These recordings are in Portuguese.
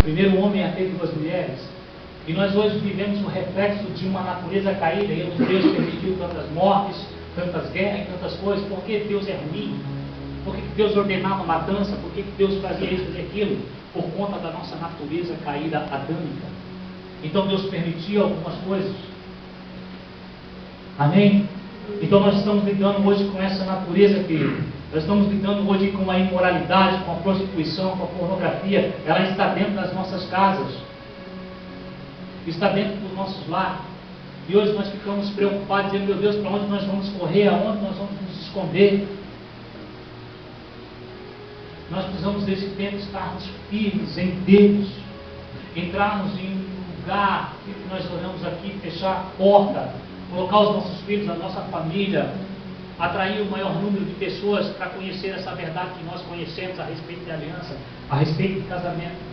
Primeiro o homem teve duas mulheres. E nós hoje vivemos o reflexo de uma natureza caída. E Deus permitiu tantas mortes, tantas guerras e tantas coisas. Por que Deus é ruim? Por que Deus ordenava matança? Por que Deus fazia isso e aquilo? Por conta da nossa natureza caída adâmica. Então Deus permitia algumas coisas. Amém? Então nós estamos lidando hoje com essa natureza, querido. Nós estamos lidando hoje com a imoralidade, com a prostituição, com a pornografia. Ela está dentro das nossas casas. Está dentro dos nossos lares. E hoje nós ficamos preocupados, dizendo, meu Deus, para onde nós vamos correr? Aonde nós vamos nos esconder? Nós precisamos desse tempo estarmos firmes em Deus. Entrarmos em um lugar que nós oramos aqui, fechar a porta, colocar os nossos filhos, a nossa família, atrair o maior número de pessoas para conhecer essa verdade que nós conhecemos a respeito de aliança, a respeito de casamento.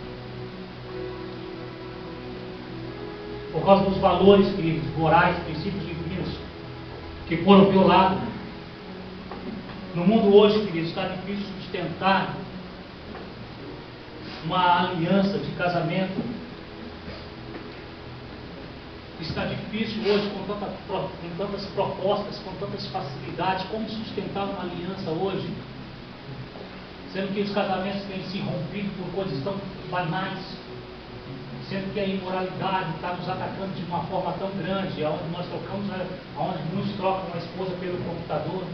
Por causa dos valores, queridos, morais, princípios divinos, que foram violados. No mundo hoje, queridos, está difícil sustentar uma aliança de casamento. Está difícil hoje, com tantas propostas, com tantas facilidades, como sustentar uma aliança hoje? Sendo que os casamentos têm se rompido por coisas tão banais, sendo que a imoralidade está nos atacando de uma forma tão grande, onde nós trocamos, onde muitos trocam a esposa pelo computador,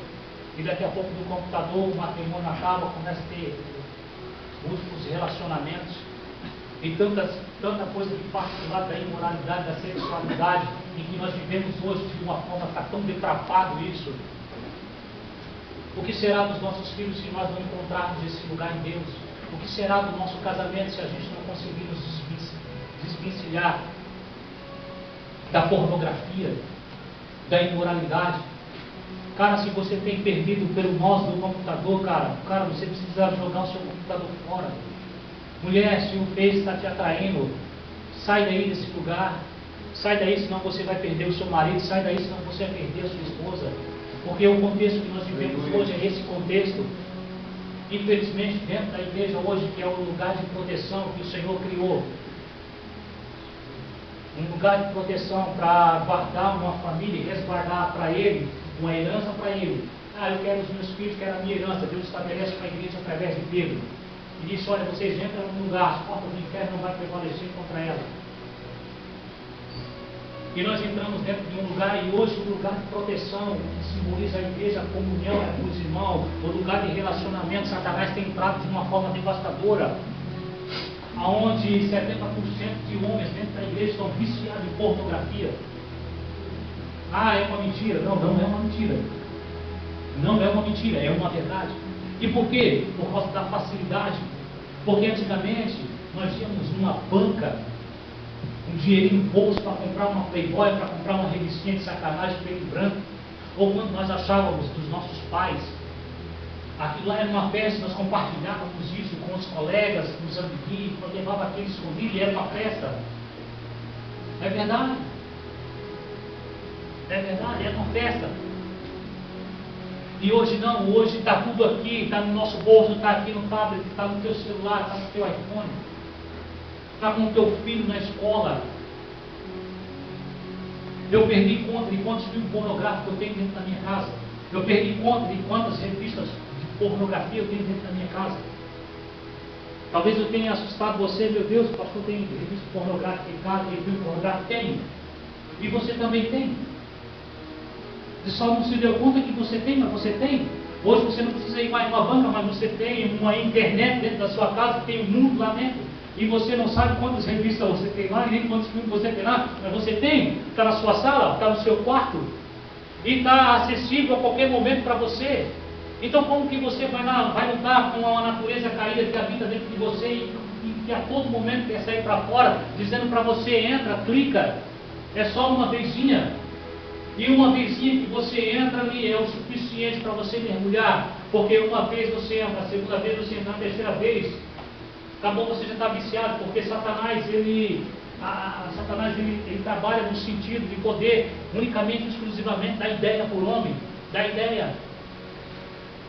e daqui a pouco do computador o matrimônio acaba, começa a ter múltiplos relacionamentos, e tanta coisa que parte do lado da imoralidade, da sexualidade, em que nós vivemos hoje de uma forma, está tão depravado isso. O que será dos nossos filhos se nós não encontrarmos esse lugar em Deus? O que será do nosso casamento se a gente não conseguir nos desvencilhar da pornografia, da imoralidade? Cara, se você tem perdido pelo mouse do computador, cara, você precisa jogar o seu computador fora. Mulher, se o Face está te atraindo, sai daí desse lugar. Sai daí, senão você vai perder o seu marido. Sai daí, senão você vai perder a sua esposa. Porque o contexto que nós vivemos hoje é esse contexto. Infelizmente, dentro da igreja hoje, que é o lugar de proteção que o Senhor criou, um lugar de proteção para guardar uma família e resguardar para Ele, uma herança para Ele. Eu quero os meus filhos, quero a minha herança. Deus estabelece para a igreja através de Pedro. E disse, olha, vocês entram num lugar, as portas do inferno não vai prevalecer contra ela. E nós entramos dentro de um lugar, e hoje o lugar de proteção, que simboliza a igreja, a comunhão com os irmãos, o lugar de relacionamento, Satanás tem entrado de uma forma devastadora, onde 70% de homens dentro da igreja estão viciados em pornografia. É uma mentira. Não é uma mentira. Não é uma mentira, é uma verdade. E por quê? Por causa da facilidade. Porque antigamente nós íamos numa banca, um dinheirinho no bolso para comprar uma Playboy, para comprar uma revistinha de sacanagem preto e branco. Ou quando nós achávamos dos nossos pais, aquilo lá era uma festa, nós compartilhávamos isso com os colegas, com os amiguinhos, nós levava aquele escondido e era uma festa. É verdade. É verdade, era uma festa. E hoje não, hoje está tudo aqui, está no nosso bolso, está aqui no tablet, está no teu celular, está no teu iPhone, está com o teu filho na escola. Eu perdi conta de quantos filmes pornográficos eu tenho dentro da minha casa. Eu perdi conta de quantas revistas de pornografia eu tenho dentro da minha casa. Talvez eu tenha assustado você, meu Deus, o pastor tem revista pornográfica em casa, tem filme pornográfico? Tem. E você também tem. Você só não se deu conta que você tem, mas você tem. Hoje você não precisa ir mais numa banca, mas você tem uma internet dentro da sua casa, tem um mundo lá dentro. E você não sabe quantas revistas você tem lá, nem quantos filmes você tem lá, mas você tem. Está na sua sala, está no seu quarto. E está acessível a qualquer momento para você. Então como que você vai lutar com uma natureza caída que habita dentro de você e que a todo momento quer sair para fora, dizendo para você, entra, clica. É só uma vezinha. E uma vezinha que você entra ali é o suficiente para você mergulhar. Porque uma vez você entra, a segunda vez você entra, a terceira vez, acabou, você já está viciado. Porque Satanás, ele trabalha no sentido de poder unicamente, exclusivamente, dar ideia por homem. Dar ideia.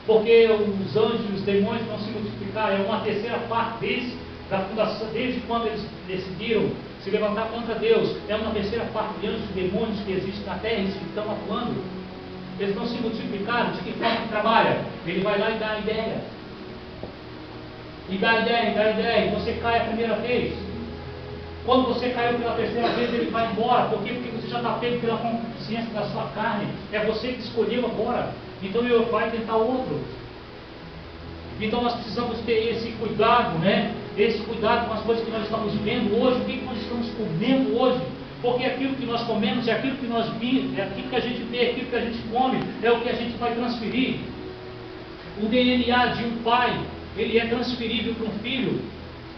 Porque os anjos, os demônios vão se multiplicar. É uma terceira parte deles da fundação, desde quando eles decidiram se levantar contra Deus, é uma terceira parte de anjos e demônios que existem na terra e que estão atuando. Eles não se multiplicaram. De que forma que trabalha? Ele vai lá e dá a ideia. E dá a ideia, e você cai a primeira vez. Quando você caiu pela terceira vez, ele vai embora. Por quê? Porque você já está pego pela consciência da sua carne. É você que escolheu agora. Então ele vai tentar outro. Então nós precisamos ter esse cuidado, né? Esse cuidado com as coisas que nós estamos vendo hoje. O que nós estamos comendo hoje? Porque aquilo que nós comemos, é aquilo que nós vimos, é aquilo que a gente vê, é aquilo que a gente come, é o que a gente vai transferir. O DNA de um pai, ele é transferível para um filho.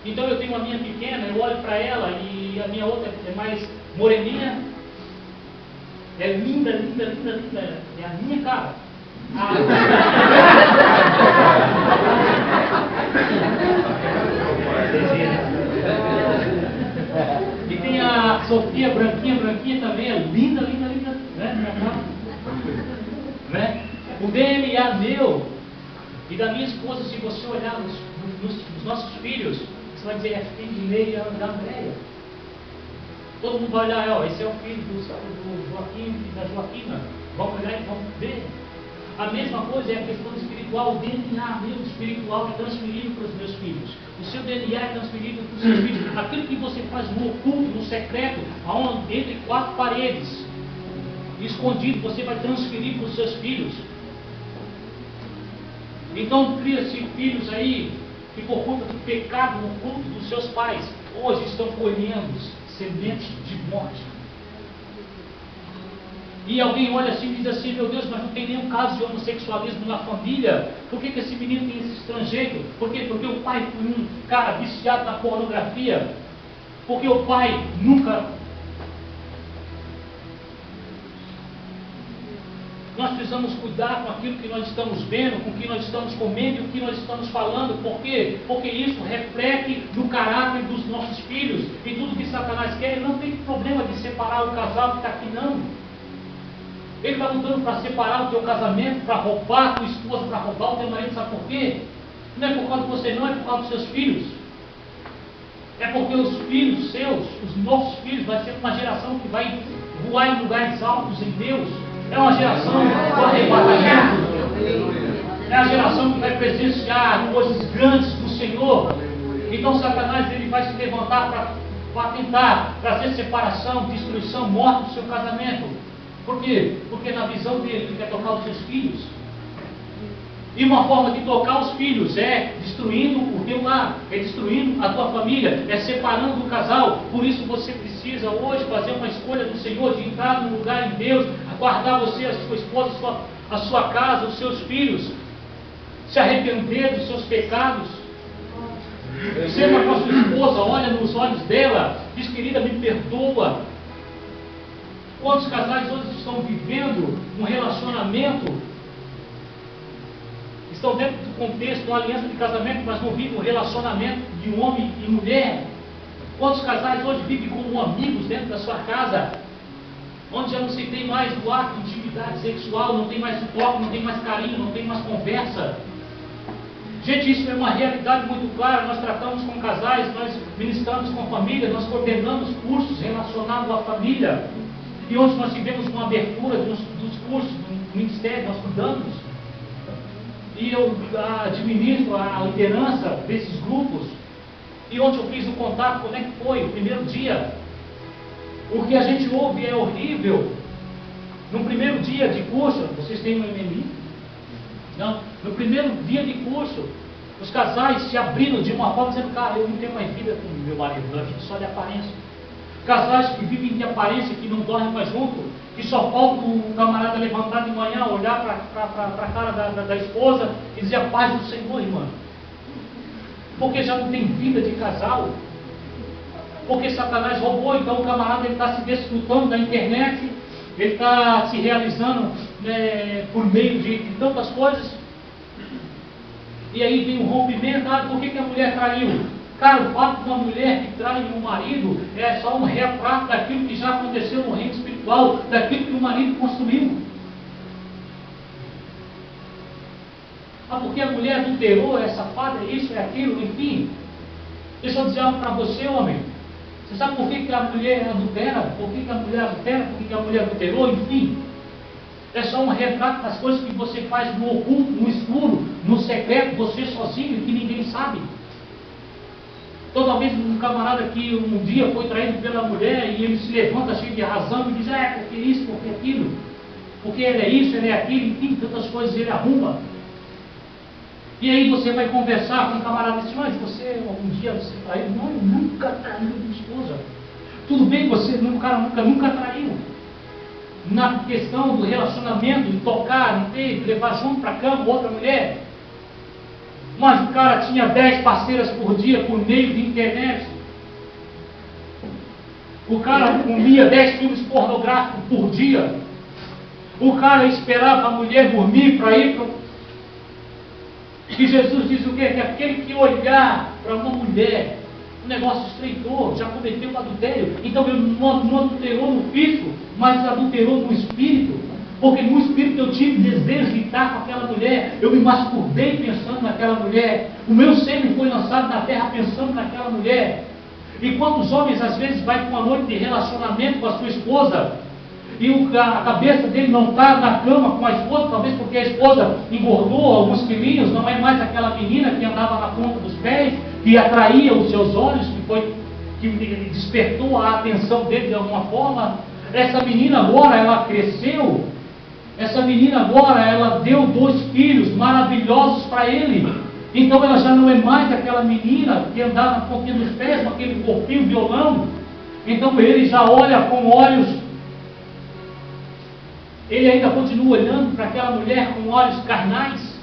Então eu tenho a minha pequena, eu olho para ela e a minha outra é mais moreninha. É linda, é a minha cara. E tem a Sofia, branquinha também, é linda, né? O DNA meu e da minha esposa, se você olhar nos nossos filhos, você vai dizer, é filho de Leia e da Andréia. Todo mundo vai olhar, ó, esse é o filho do Joaquim e da Joaquina. Vamos olhar e vamos ver. A mesma coisa é a questão espiritual. O DNA meu espiritual é transferível para os meus filhos. O seu DNA é transferível para os seus filhos. Aquilo que você faz no oculto, no secreto, aonde entre quatro paredes, escondido, você vai transferir para os seus filhos. Então cria-se filhos aí que por conta do pecado no oculto dos seus pais, hoje estão colhendo sementes de morte. E alguém olha assim e diz assim, meu Deus, mas não tem nenhum caso de homossexualismo na família. Por que esse menino tem esse estrangeiro? Por quê? Porque o pai foi um cara viciado na pornografia. Porque o pai nunca... Nós precisamos cuidar com aquilo que nós estamos vendo, com o que nós estamos comendo e o que nós estamos falando. Por quê? Porque isso reflete no caráter dos nossos filhos. E tudo que Satanás quer, ele não tem problema de separar o casal que está aqui, não. Ele está lutando para separar o teu casamento, para roubar a tua esposa, para roubar o teu marido. Sabe por quê? Não é por causa de você, não é por causa dos seus filhos. É porque os filhos seus, os nossos filhos, vai ser uma geração que vai voar em lugares altos em Deus. É uma geração do arrebatamento. É a geração que vai presenciar coisas grandes do Senhor. Então Satanás ele vai se levantar para tentar trazer separação, destruição, morte do seu casamento. Por quê? Porque na visão dele ele quer tocar os seus filhos. E uma forma de tocar os filhos é destruindo o teu lar, é destruindo a tua família, é separando o casal. Por isso você precisa hoje fazer uma escolha do Senhor, de entrar num lugar em Deus, guardar você, a sua esposa, a sua casa, os seus filhos, se arrepender dos seus pecados. Senta com a sua esposa, olha nos olhos dela, diz, querida, me perdoa. Quantos casais hoje estão vivendo um relacionamento, estão dentro do contexto de uma aliança de casamento, mas não vivem um relacionamento de um homem e mulher? Quantos casais hoje vivem como amigos dentro da sua casa, onde já não se tem mais o ato de intimidade sexual, não tem mais o toque, não tem mais carinho, não tem mais conversa? Gente, isso é uma realidade muito clara. Nós tratamos com casais, nós ministramos com família, nós coordenamos cursos relacionados à família. E onde nós tivemos uma abertura dos cursos do ministério, nós cuidamos. E eu administro a liderança desses grupos. E onde eu fiz o contato, como é que foi o primeiro dia? O que a gente ouve é horrível. No primeiro dia de curso, vocês têm um MMI? Não? No primeiro dia de curso, os casais se abriram de uma forma dizendo, cara, eu não tenho mais vida com meu marido, a gente só de aparência. Casais que vivem de aparência, que não dormem mais junto, que só falta o camarada levantar de manhã, olhar para a cara da esposa e dizer a paz do Senhor, irmã. Porque já não tem vida de casal. Porque Satanás roubou, então o camarada está se desfrutando da internet, ele está se realizando por meio de tantas coisas. E aí vem um rompimento. Por que a mulher traiu? Cara, o fato de uma mulher que trai um marido é só um retrato daquilo que já aconteceu no reino espiritual, daquilo que o marido construiu. Porque a mulher adulterou, é safada, é isso, é aquilo, enfim. Deixa eu dizer algo para você, homem. Você sabe por que a mulher adultera? Por que a mulher adultera? Por que a mulher adulterou? Enfim. É só um retrato das coisas que você faz no oculto, no escuro, no secreto, você sozinho, que ninguém sabe. Toda vez um camarada que um dia foi traído pela mulher e ele se levanta cheio de razão e diz, porque isso, porque aquilo, porque ele é isso, ele é aquilo, enfim, tantas coisas ele arruma. E aí você vai conversar com um camarada e diz, mas você, algum dia você traiu? Não, eu nunca traí minha esposa. Tudo bem, o cara nunca traiu. Na questão do relacionamento, de tocar, de levar junto para a cama outra mulher. Mas o cara tinha 10 parceiras por dia por meio de internet. O cara comia 10 filmes pornográficos por dia. O cara esperava a mulher dormir para ir para... E Jesus diz o quê? Que aquele que olhar para uma mulher, o negócio estreitou, já cometeu o adultério. Então ele não adulterou no físico, mas adulterou no espírito. Porque no espírito eu tive desejo de estar com aquela mulher. Eu me masturbei pensando naquela mulher. O meu sêmen foi lançado na terra pensando naquela mulher. E quantos homens às vezes vai com uma noite de relacionamento com a sua esposa e a cabeça dele não está na cama com a esposa, talvez porque a esposa engordou alguns quilinhos, não é mais aquela menina que andava na ponta dos pés, que atraía os seus olhos, que despertou a atenção dele de alguma forma. Essa menina agora, ela cresceu, essa menina agora, ela deu 2 filhos maravilhosos para ele. Então ela já não é mais aquela menina que andava na pontinha dos pés, com aquele corpinho violão. Então ele já olha com olhos... Ele ainda continua olhando para aquela mulher com olhos carnais.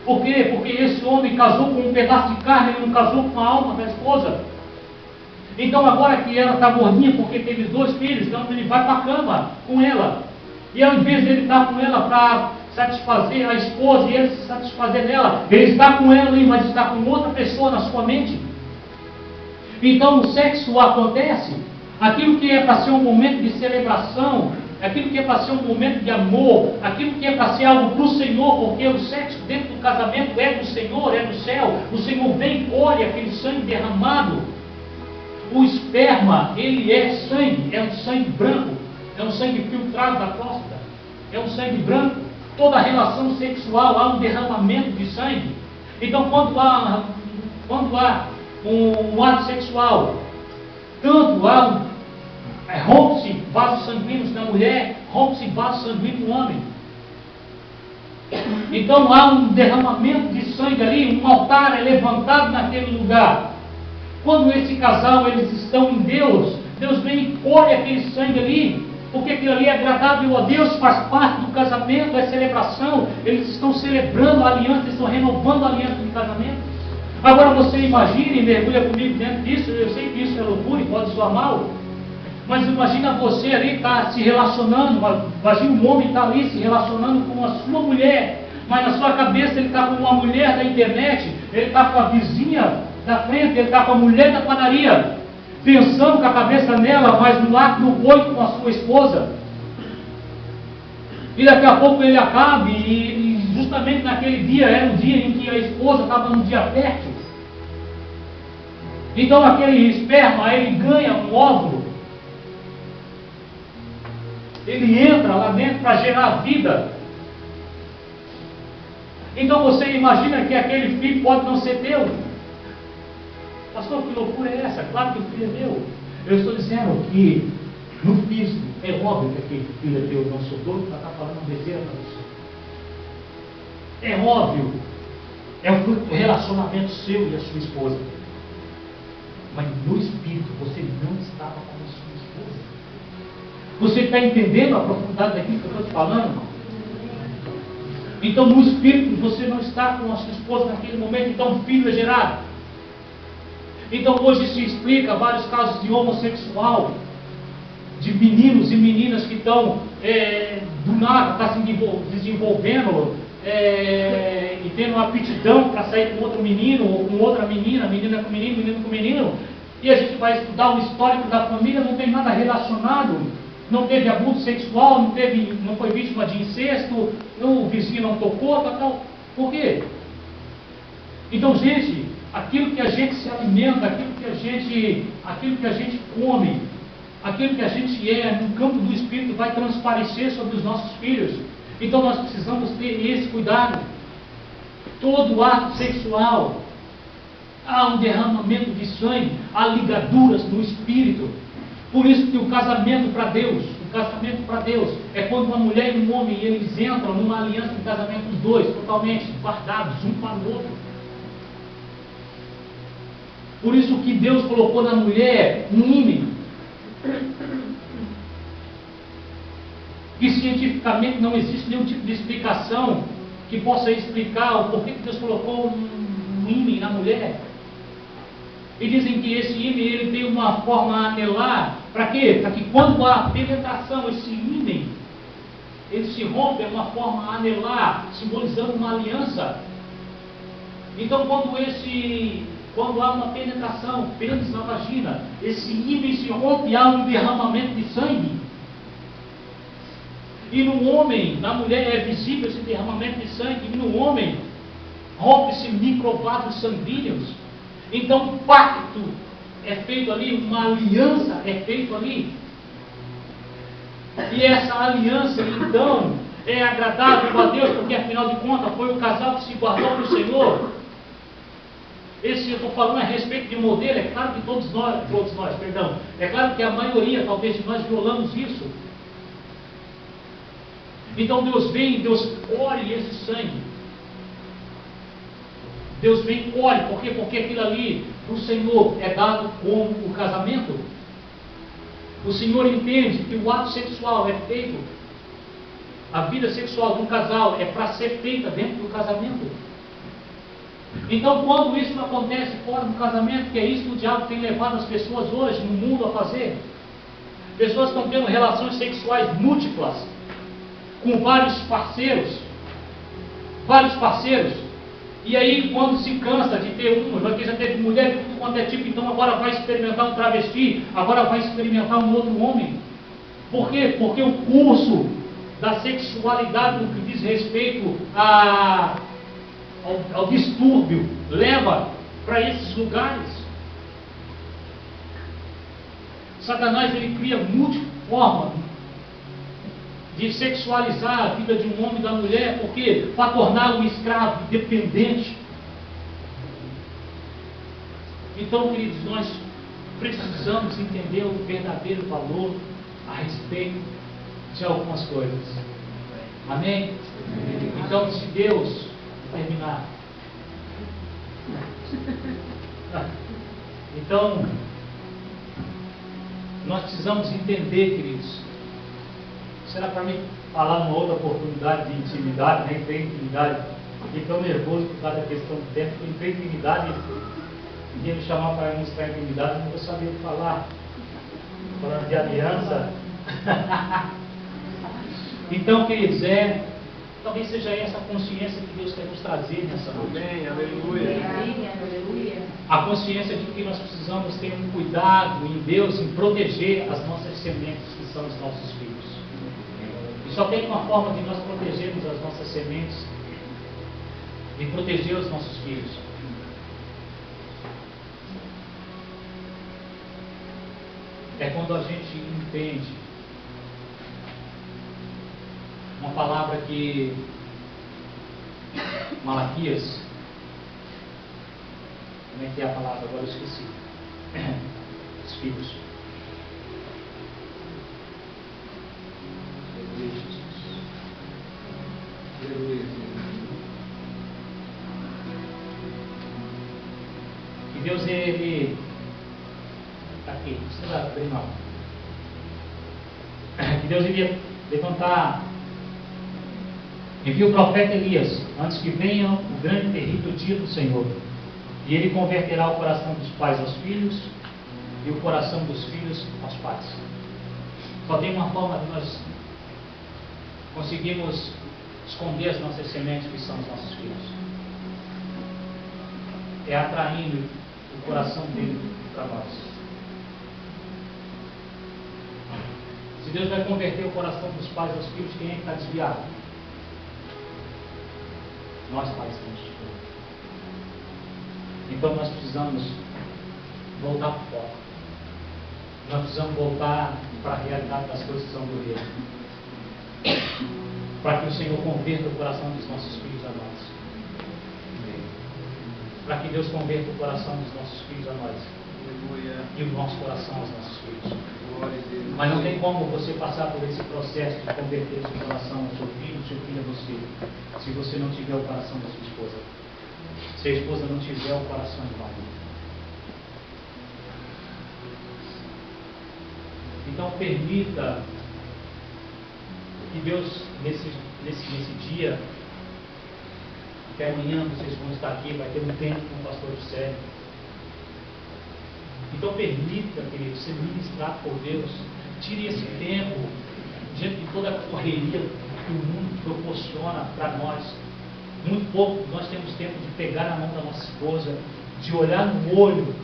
Por quê? Porque esse homem casou com um pedaço de carne, ele não casou com a alma da esposa. Então agora que ela está gordinha porque teve 2 filhos, então ele vai para a cama com ela. E ao invés de ele estar com ela para satisfazer a esposa e ele se satisfazer nela, ele está com ela, mas está com outra pessoa na sua mente. Então o sexo acontece, aquilo que é para ser um momento de celebração, aquilo que é para ser um momento de amor, aquilo que é para ser algo para o Senhor, porque o sexo dentro do casamento é do Senhor, é do céu. O Senhor vem e colhe aquele sangue derramado. O esperma, ele é sangue, é um sangue branco, é um sangue filtrado da próstata, é um sangue branco. Toda relação sexual há um derramamento de sangue. Então quando há um ato sexual, tanto há rompe-se vasos sanguíneos na mulher, rompe-se vasos sanguíneos no homem. Então há um derramamento de sangue ali, um altar é levantado naquele lugar. Quando esse casal, eles estão em Deus, Deus vem e colhe aquele sangue ali, porque aquilo ali é agradável a Deus, faz parte do casamento, é celebração, eles estão celebrando a aliança, eles estão renovando a aliança do casamento. Agora você imagine, e mergulha comigo dentro disso, eu sei que isso é loucura e pode soar mal, mas imagina você ali estar se relacionando, imagina um homem estar ali se relacionando com a sua mulher, mas na sua cabeça ele está com uma mulher da internet, ele está com a vizinha da frente, ele está com a mulher da padaria, pensando com a cabeça nela, mas no ato do coito com a sua esposa. E daqui a pouco ele acaba, e justamente naquele dia, era o dia em que a esposa estava no dia fértil. Então aquele esperma, ele ganha um óvulo, ele entra lá dentro para gerar vida. Então você imagina que aquele filho pode não ser teu. Pastor, que loucura é essa? Claro que o filho é meu. Eu estou dizendo que no físico é óbvio que aquele filho é teu. Não sou doido para estar falando besteira para você. É óbvio. É um fruto do relacionamento seu e a sua esposa. Mas no espírito você não estava com a sua esposa. Você está entendendo a profundidade daquilo que eu estou te falando? Então no espírito você não está com a sua esposa naquele momento. Então o filho é gerado. Então hoje se explica vários casos de homossexual, de meninos e meninas que estão do nada, está se desenvolvendo e tendo uma aptidão para sair com outro menino ou com outra menina, menina com menino, menino com menino, e a gente vai estudar o histórico da família, não tem nada relacionado, não teve abuso sexual, não foi vítima de incesto, o vizinho não tocou, tal. Por quê? Então, gente, aquilo que a gente se alimenta, aquilo que a gente come, aquilo que a gente é no campo do Espírito vai transparecer sobre os nossos filhos. Então nós precisamos ter esse cuidado. Todo ato sexual, há um derramamento de sangue, há ligaduras no Espírito. Por isso que o casamento para Deus é quando uma mulher e um homem, eles entram numa aliança de casamento, os dois, totalmente guardados, um para o outro. Por isso que Deus colocou na mulher um ímã, que cientificamente não existe nenhum tipo de explicação que possa explicar o porquê que Deus colocou um ímã na mulher. E dizem que esse ímã ele tem uma forma a anelar. Para quê? Para que quando há penetração, esse ímã ele se rompe, é uma forma a anelar, simbolizando uma aliança. Então quando há uma penetração, pênis na vagina, esse ímã se rompe, há um derramamento de sangue. E no homem, na mulher é visível esse derramamento de sangue, e no homem rompe-se microvasos sanguíneos. Então um pacto é feito ali, uma aliança é feita ali. E essa aliança então é agradável a Deus, porque afinal de contas foi o casal que se guardou para o Senhor. Esse eu estou falando a respeito de modelo, é claro que todos nós, é claro que a maioria talvez de nós violamos isso. Então Deus vem, Deus colhe esse sangue. Deus vem, colhe, por quê? Porque aquilo ali para o Senhor é dado como o casamento. O Senhor entende que o ato sexual é feito, a vida sexual de um casal é para ser feita dentro do casamento. Então quando isso não acontece fora do casamento, que é isso que o diabo tem levado as pessoas hoje no mundo a fazer, pessoas estão tendo relações sexuais múltiplas, com vários parceiros, e aí quando se cansa de ter uma, porque já teve mulher de tudo quanto é tipo, então agora vai experimentar um travesti, agora vai experimentar um outro homem. Por quê? Porque o curso da sexualidade no que diz respeito ao distúrbio leva para esses lugares. Satanás ele cria múltiplas formas de sexualizar a vida de um homem e da mulher, porque para torná-lo um escravo dependente. Então, queridos, nós precisamos entender o verdadeiro valor a respeito de algumas coisas. Amém? Então, se Deus terminar. Então, nós precisamos entender, queridos. Será para mim falar numa outra oportunidade de intimidade, né? Entrei em intimidade, fiquei tão nervoso por causa da questão do tempo, que entrei em intimidade, ninguém me chamar para mostrar a intimidade, não vou saber o que falar. Falando de aliança. Então, queridos, talvez seja essa a consciência que Deus quer nos trazer nessa noite. Amém, aleluia. Aleluia. A consciência de que nós precisamos ter um cuidado em Deus, em proteger as nossas sementes, que são os nossos filhos. E só tem uma forma de nós protegermos as nossas sementes, de proteger os nossos filhos. É quando a gente entende uma palavra que Malaquias, como é que é a palavra? Agora eu esqueci. Os filhos. Que Deus ele está aqui, não precisa abrir não. Que Deus iria levantar, envia o profeta Elias, antes que venha o grande e terrível dia do Senhor, e ele converterá o coração dos pais aos filhos e o coração dos filhos aos pais. Só tem uma forma de nós conseguirmos esconder as nossas sementes, que são os nossos filhos. É atraindo o coração dele para nós. Se Deus vai converter o coração dos pais aos filhos, quem é que está desviado? Nós pais estamos desviados. Então nós precisamos voltar para o foco. Nós precisamos voltar para a realidade das coisas que são do reino. Para que o Senhor converta o coração dos nossos filhos a nós. Para que Deus converta o coração dos nossos filhos a nós. E o nosso coração aos nossos filhos. Mas não tem como você passar por esse processo de converter o seu coração ao seu filho a você, se você não tiver o coração da sua esposa. Se a esposa não tiver o coração do marido. Então permita que Deus, nesse dia, até amanhã vocês vão estar aqui, vai ter um tempo com o pastor José. Então permita, querido, ser ministrado por Deus. Tire esse tempo, diante de toda a correria que o mundo proporciona para nós. Muito pouco nós temos tempo de pegar na mão da nossa esposa, de olhar no olho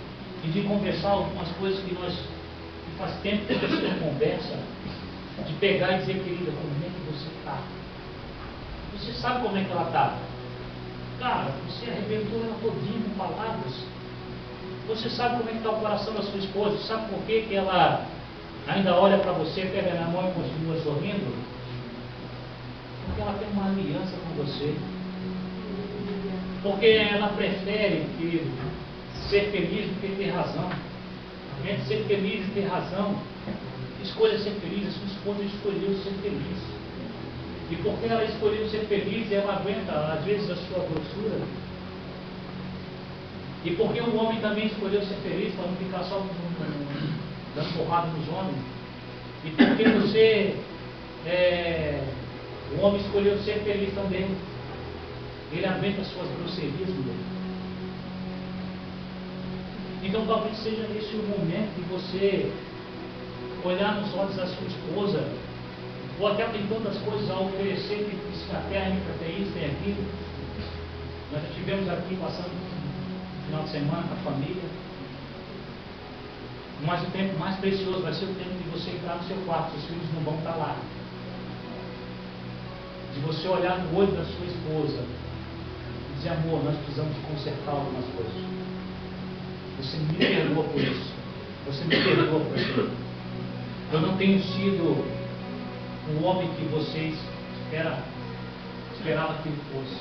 e de conversar algumas coisas que faz tempo que a gente não conversa, de pegar e dizer, querida, como é que você está? Você sabe como é que ela está? Cara, você arrebentou ela todinha com palavras. Você sabe como é que está o coração da sua esposa? Sabe por que ela ainda olha para você, pega na mão e continua sorrindo? Porque ela tem uma aliança com você. Porque ela prefere, querido, ser feliz do que ter razão. Entre ser feliz e ter razão, escolha ser feliz. A sua esposa escolheu ser feliz. E porque ela escolheu ser feliz, ela aguenta, às vezes, a sua grossura. E porque o homem também escolheu ser feliz, para não ficar só dando porrada nos homens. E porque o homem escolheu ser feliz também. Ele aguenta as suas grosserias, mulher. Então talvez seja esse o momento de você olhar nos olhos da sua esposa, ou até tem tantas coisas a oferecer, tem piscina térmica, tem isso, tem aquilo. Nós já estivemos aqui passando um final de semana com a família. Mas o tempo mais precioso vai ser o tempo de você entrar no seu quarto, seus filhos não vão estar lá. De você olhar no olho da sua esposa e dizer, amor, nós precisamos de consertar algumas coisas. Você me perdoa por isso. Você me perdoa por isso. Eu não tenho sido o homem que vocês esperavam que ele fosse.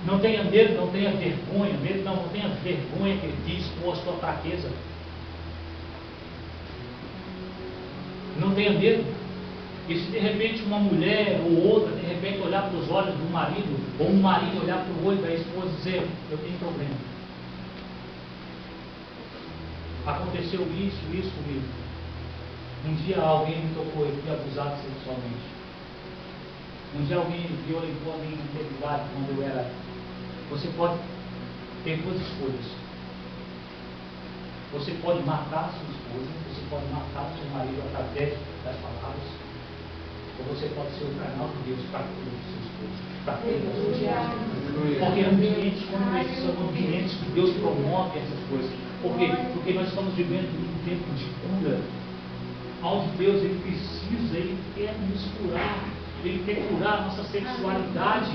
Não tenha medo, não tenha vergonha. Não tenha vergonha de expor a sua fraqueza. Não tenha medo. E se de repente uma mulher ou outra, de repente olhar para os olhos do marido, ou um marido olhar para o olho da esposa e dizer, eu tenho problema. Aconteceu isso comigo. Um dia alguém me tocou, eu fui abusado sexualmente. Um dia alguém violentou a minha integridade quando eu era... Você pode ter duas escolhas. Você pode matar a sua esposa, você pode matar o seu marido através das palavras, ou você pode ser o canal de Deus para cuidar do seu esposo, para cuidar da sua esposa. Porque ambientes como esses são ambientes que Deus promove essas coisas. Por quê? Porque nós estamos vivendo um tempo de cura, onde Deus Ele quer nos curar, Ele quer curar a nossa sexualidade.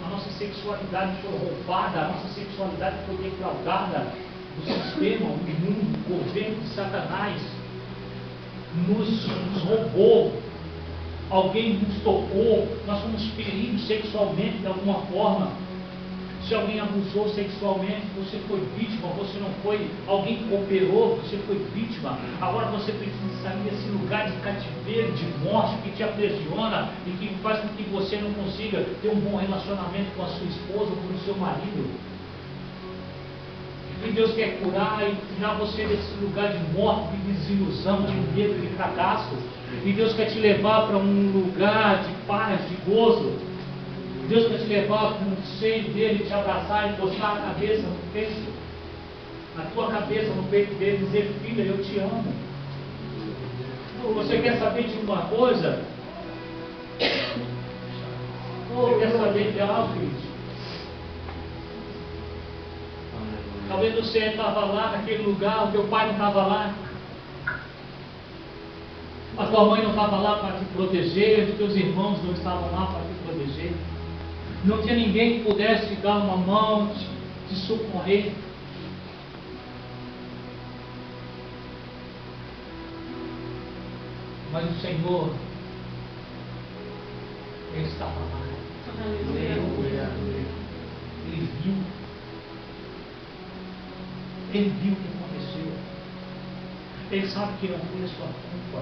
A nossa sexualidade foi roubada, a nossa sexualidade foi defraudada. O sistema, o mundo, o governo de Satanás nos roubou. Alguém nos tocou, nós fomos feridos sexualmente de alguma forma. Se alguém abusou sexualmente, você foi vítima, você não foi, alguém cooperou, você foi vítima. Agora você precisa sair desse lugar de cativeiro, de morte, que te aprisiona e que faz com que você não consiga ter um bom relacionamento com a sua esposa ou com o seu marido. E Deus quer curar e tirar você desse lugar de morte, de desilusão, de medo, de fracasso. E Deus quer te levar para um lugar de paz, de gozo. Deus quer te levar para o seio dele, te abraçar, encostar a cabeça no peito, a tua cabeça no peito dele, e dizer, filha, eu te amo. Você quer saber de uma coisa? Você quer saber de algo, querido? Talvez você estava lá naquele lugar, o teu pai não estava lá, a tua mãe não estava lá para te proteger, os teus irmãos não estavam lá para te proteger. Não tinha ninguém que pudesse te dar uma mão, te socorrer. Mas o Senhor, Ele estava lá. Ele viu. Ele viu o que aconteceu. Ele sabe que não foi a sua culpa.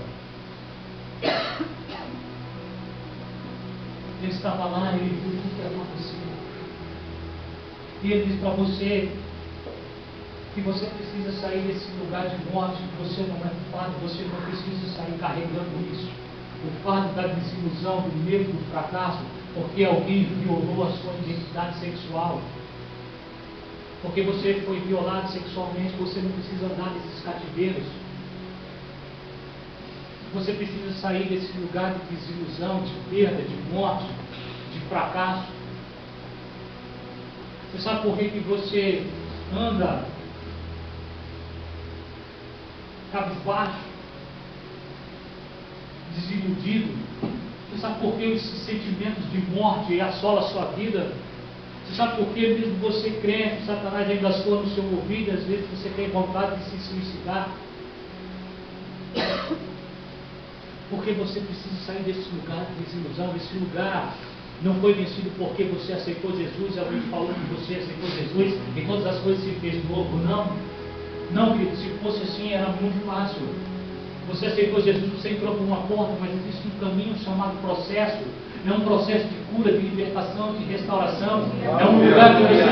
Ele estava lá, ele viu tudo o que aconteceu. E ele diz para você que você precisa sair desse lugar de morte, que você não é culpado, você não precisa sair carregando isso. O fardo da desilusão, do medo, do fracasso, porque alguém violou a sua identidade sexual. Porque você foi violado sexualmente, você não precisa andar nesses cativeiros. Você precisa sair desse lugar de desilusão, de perda, de morte, de fracasso. Você sabe por que você anda cabisbaixo, desiludido? Você sabe por que esses sentimentos de morte assolam a sua vida? Você sabe por que mesmo você crente, Satanás ainda soa no seu ouvido, às vezes você tem vontade de se suicidar? Porque você precisa sair desse lugar de desilusão. Esse lugar não foi vencido porque você aceitou Jesus, alguém falou que você aceitou Jesus e todas as coisas se fez novo. Não. Não, querido, se fosse assim era muito fácil. Você aceitou Jesus, você entrou por uma porta, mas existe um caminho chamado processo. É um processo de cura, de libertação, de restauração. É um lugar que você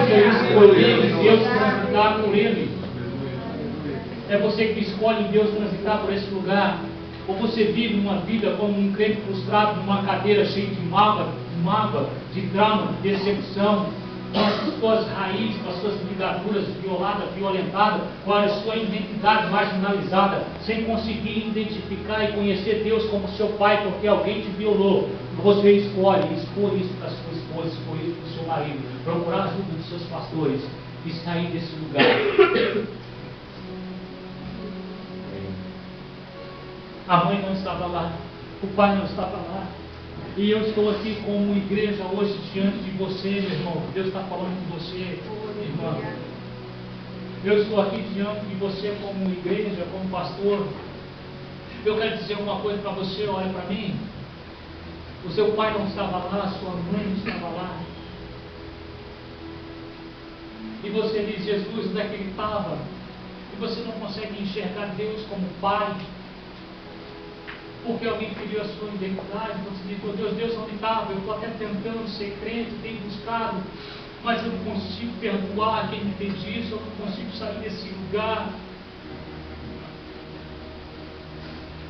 precisa escolher em Deus transitar por Ele. É você que escolhe em Deus transitar por esse lugar. Ou você vive uma vida como um crente frustrado numa cadeira cheia de mágoa, de trauma, de decepção, com as suas raízes, com as suas ligaduras violadas, violentadas, com a sua identidade marginalizada, sem conseguir identificar e conhecer Deus como seu pai, porque alguém te violou. Você escolhe, expor isso para a sua esposa, expor isso para o seu marido, procurar a ajuda dos seus pastores e sair desse lugar. A mãe não estava lá, o pai não estava lá. E eu estou aqui como igreja hoje diante de você, meu irmão. Deus está falando com você, irmão. Eu estou aqui diante de você como igreja, como pastor. Eu quero dizer uma coisa para você, olha para mim. O seu pai não estava lá, a sua mãe não estava lá. E você diz, Jesus, onde é que ele estava? E você não consegue enxergar Deus como pai. Porque alguém pediu a sua identidade, você diz, oh Deus, Deus onde estava? Eu estou até tentando ser crente, tenho buscado, mas eu não consigo perdoar quem me fez isso, eu não consigo sair desse lugar.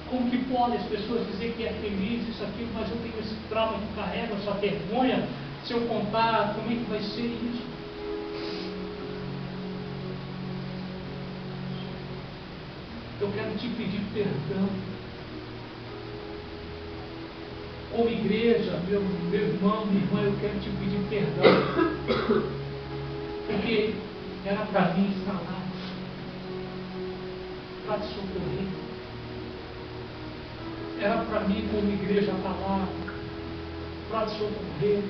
Como que pode as pessoas dizer que é feliz, isso, aquilo, mas eu tenho esse trauma que carrega, essa vergonha, se eu contar, como é que vai ser isso? Eu quero te pedir perdão. Como igreja, meu irmão, minha irmã, eu quero te pedir perdão. Porque era para mim estar lá, para te socorrer. Era para mim, como igreja, estar lá, para te socorrer.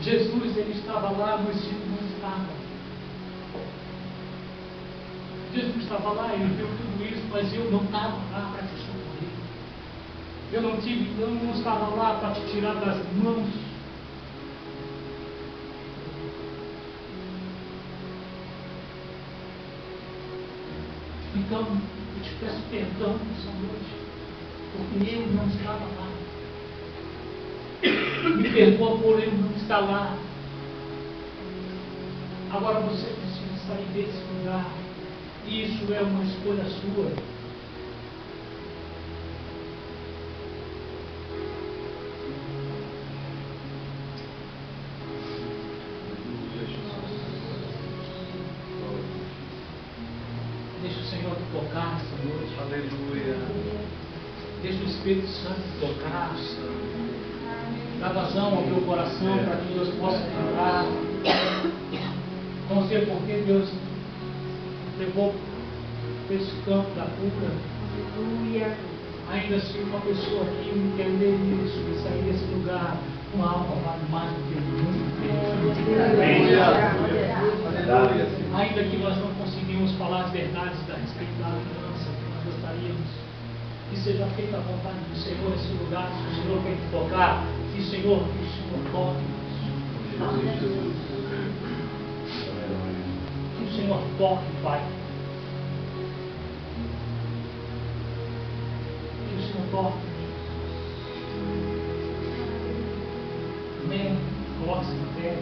Jesus, ele estava lá, mas eu não estava. Jesus estava lá, ele viu tudo isso, mas eu não estava lá para te socorrer. Eu não estava lá para te tirar das mãos. Então, eu te peço perdão nessa noite, porque eu não estava lá. Me perdoa por eu não estar lá. Agora você precisa sair desse lugar. Isso é uma escolha sua. Deixa o Senhor te tocar nessa noite. Aleluia. Deixa o Espírito Santo te tocar. Dá vazão ao teu coração para que Deus possa entrar. Não sei por que Deus levou para esse campo da cura. Aleluia. Ainda assim, uma pessoa aqui entender isso e sair desse lugar, Uma alma vale mais do que o mundo inteiro. Ainda que nós não conseguimos falar as verdades a respeito da aliança que nós gostaríamos, que seja feita a vontade do Senhor nesse lugar. Se o Senhor vem te tocar, que o Senhor toque. Que o Senhor toque, Pai. Que o Senhor toque. Amém. Coloque-se em pé.